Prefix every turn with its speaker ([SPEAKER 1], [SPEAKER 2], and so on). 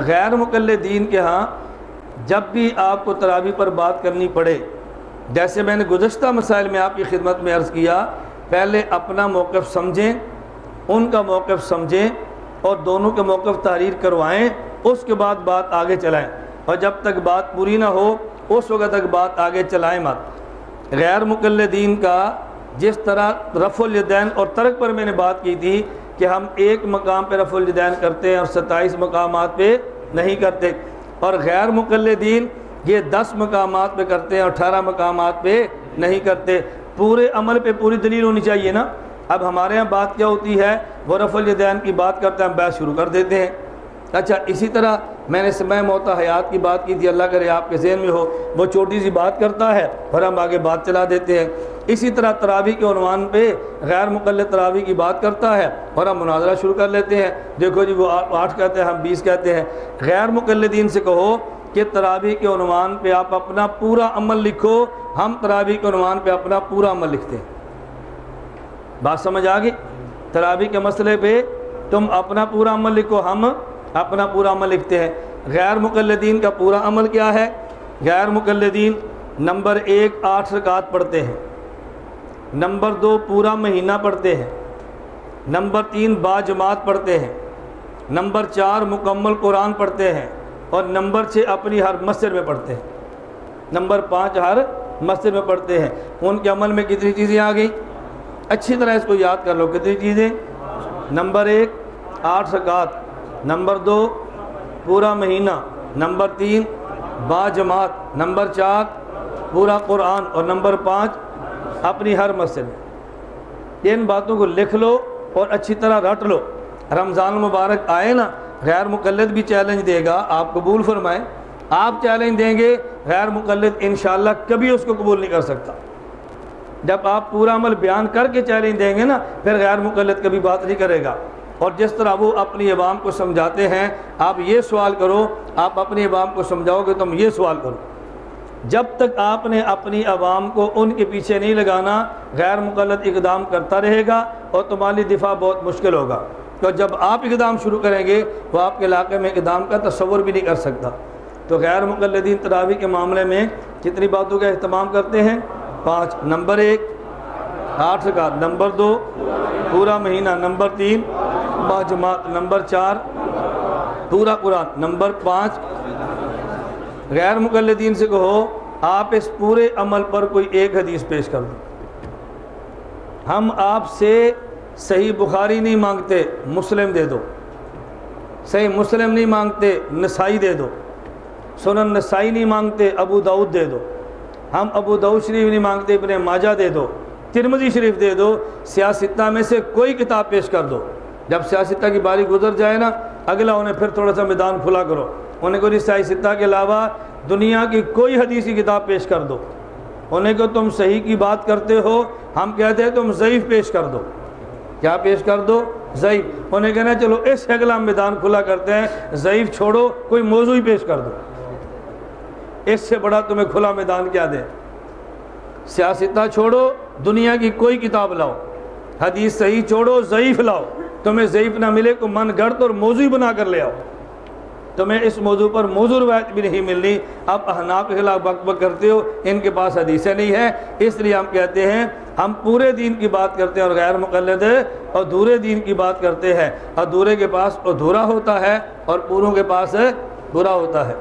[SPEAKER 1] غیر مقلدین کے ہاں جب بھی آپ کو تراویح پر بات کرنی پڑے، جیسے میں نے گزشتہ مسائل میں آپ کی خدمت میں عرض کیا، پہلے اپنا موقف سمجھیں، ان کا موقف سمجھیں اور دونوں کے موقف تحریر کروائیں، اس کے بعد بات آگے چلائیں، اور جب تک بات پوری نہ ہو اس وقت تک بات آگے چلائیں مت۔ غیر مقلدین کا جس طرح رفع الیدین اور ترک پر میں نے بات کی تھی کہ ہم ایک مقام پہ رفع الیدین کرتے ہیں اور 27 مقامات پہ نہیں کرتے، اور غیر مقلدین یہ 10 مقامات پہ کرتے ہیں اور 18 مقامات پہ نہیں کرتے۔ پورے عمل پہ پوری دلیل ہونی چاہیے نا۔ اب ہمارے ہاں بات کیا ہوتی ہے، وہ رفع الیدین کی بات کرتے ہیں، ہم بحث شروع کر دیتے ہیں۔ اچھا، اسی طرح میں نے سمع موتا حیات کی بات کی تھی، اللہ کرے آپ کے ذہن میں ہو، وہ چھوٹی سی بات کرتا ہے اور ہم آگے بات چلا دیتے ہیں۔ اسی طرح تراویح کے عنوان پہ غیر مقلد تراویح کی بات کرتا ہے اور ہم مناظرہ شروع کر لیتے ہیں، دیکھو جی وہ 8 کہتے ہیں، ہم 20 کہتے ہیں۔ غیر مقلدین سے کہو کہ تراویح کے عنوان پہ آپ اپنا پورا عمل لکھو، ہم تراویح کے عنوان پہ اپنا پورا عمل لکھتے ہیں۔ بات سمجھ آ گئی؟ تراویح کے مسئلے پہ تم اپنا پورا عمل لکھو، ہم اپنا پورا عمل لکھتے ہیں۔ غیر مقلدین کا پورا عمل کیا ہے؟ غیر مقلدین نمبر 1 8 رکعات پڑھتے ہیں، نمبر 2 پورا مہینہ پڑھتے ہیں، نمبر 3 با جماعت پڑھتے ہیں، نمبر 4 مکمل قرآن پڑھتے ہیں، اور نمبر 6 اپنی ہر مسجد میں پڑھتے ہیں، نمبر 5 ہر مسجد میں پڑھتے ہیں۔ ان کے عمل میں کتنی چیزیں آ گئیں؟ اچھی طرح اس کو یاد کر لو، کتنی چیزیں؟ نمبر 1 8 رکعات، نمبر 2 پورا مہینہ، نمبر 3 با جماعت، نمبر 4 پورا قرآن، اور نمبر 5 اپنی ہر مسجد میں۔ ان باتوں کو لکھ لو اور اچھی طرح رٹ لو۔ رمضان المبارک آئے نا، غیر مقلد بھی چیلنج دے گا، آپ قبول فرمائیں۔ آپ چیلنج دیں گے، غیر مقلد انشاءاللہ کبھی اس کو قبول نہیں کر سکتا۔ جب آپ پورا عمل بیان کر کے چیلنج دیں گے نا، پھر غیر مقلد کبھی بات نہیں کرے گا۔ اور جس طرح وہ اپنی عوام کو سمجھاتے ہیں، آپ یہ سوال کرو، آپ اپنی عوام کو سمجھاؤ گے، تم یہ سوال کرو۔ جب تک آپ نے اپنی عوام کو ان کے پیچھے نہیں لگانا، غیر مقلد اقدام کرتا رہے گا اور تمہاری دفاع بہت مشکل ہوگا۔ تو جب آپ اقدام شروع کریں گے، وہ آپ کے علاقے میں اقدام کا تصور بھی نہیں کر سکتا۔ تو غیر مقلدین تراویح کے معاملے میں کتنی باتوں کا اہتمام کرتے ہیں؟ 5۔ نمبر 1 8 رکعات، نمبر 2 پورا مہینہ، نمبر 3 با جماعت، نمبر 4 پورا قرآن، نمبر 5 غیر مقلدین سے کہو آپ اس پورے عمل پر کوئی ایک حدیث پیش کر دو۔ ہم آپ سے صحیح بخاری نہیں مانگتے، مسلم دے دو۔ صحیح مسلم نہیں مانگتے، نسائی دے دو۔ سنن نسائی نہیں مانگتے، ابو داؤد دے دو۔ ہم ابو داؤد شریف نہیں مانگتے، ابن ماجہ دے دو، ترمذی شریف دے دو۔ سیاستہ میں سے کوئی کتاب پیش کر دو۔ جب سیاستہ کی باری گزر جائے نا، اگلا انہیں پھر تھوڑا سا میدان کھلا کرو، انہیں کو سیاستہ کے علاوہ دنیا کی کوئی حدیث کی کتاب پیش کر دو۔ انہیں کو تم صحیح کی بات کرتے ہو، ہم کہتے ہیں تم ضعیف پیش کر دو۔ کیا پیش کر دو؟ ضعیف۔ انہیں کہنا چلو اس سے اگلا میدان کھلا کرتے ہیں، ضعیف چھوڑو، کوئی موضوع ہی پیش کر دو۔ اس سے بڑا تمہیں کھلا میدان کیا دیں؟ سیاستہ چھوڑو، دنیا کی کوئی کتاب لاؤ، حدیث صحیح چھوڑو، ضعیف لاؤ۔ تمہیں ضعیف نہ ملے کو من گھڑت اور موضوع بنا کر لے آؤ۔ تمہیں اس موضوع پر موضوع روایت بھی نہیں ملنی، اب احناف کے خلاف بک بک کرتے ہو، ان کے پاس حدیثیں نہیں ہیں۔ اس لیے ہم کہتے ہیں ہم پورے دین کی بات کرتے ہیں اور غیر مقلد ادھورے دین کی بات کرتے ہیں۔ ادھورے کے پاس ادھورا ہوتا ہے اور پوروں کے پاس پورا ہوتا ہے۔